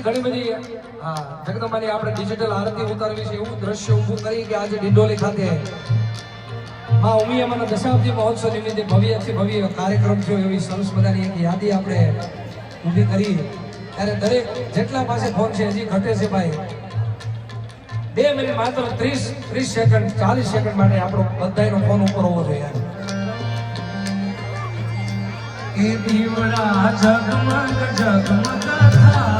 ઘણી બધી જગદંબાની આપણે ડિજિટલ આરતી ઉતારવી છે એવું દ્રશ્ય ઊભું કરી કે આજે ડિંડોલી ખાતે માં ઉમિયામાના દશાબ્દી મહોત્સવ નિમિત્તે ભવ્યથી ભવ્ય કાર્યક્રમ થયો એવી સરસ મજાની એક યાદી આપણે ઊભી કરી ત્યારે દરેક જેટલા પાસે ફોન છે હજી ઘટે છે ભાઈ 2 મિનિટ માત્ર 30 સેકન્ડ 40 સેકન્ડ માટે આપણો બધાનો ફોન ઉપર હોવો જોઈએ એ દીવડા જગમગ જગમગ થા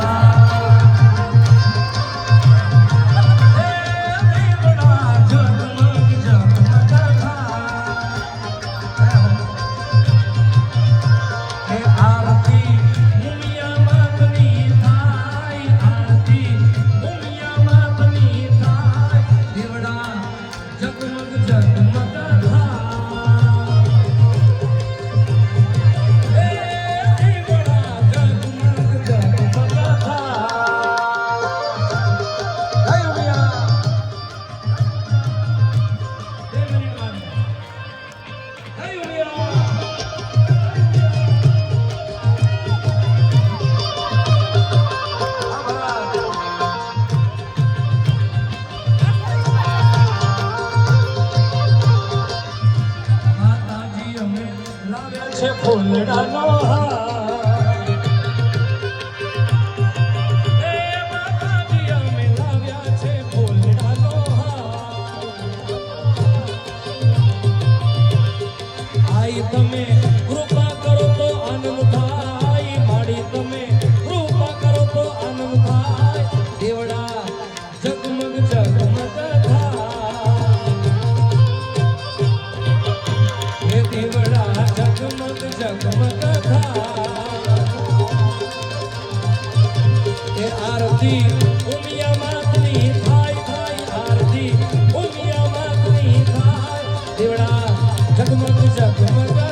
ફૂલડાનો માતાજી અમે લાવ્યા છે ફૂલડાનો આઈ તમે કૃપા કરો તો આનંદ થાય માડી તમે કૃપા કરો તો આનંદ થાય દેવડા જગમગ જગમગ થાય હે દેવડા જગમગ જગમગ એ આરતી ઉમિયા માતની થાય આરતી ઉમિયા માતની થાય દેવડા જગમગ જગમગ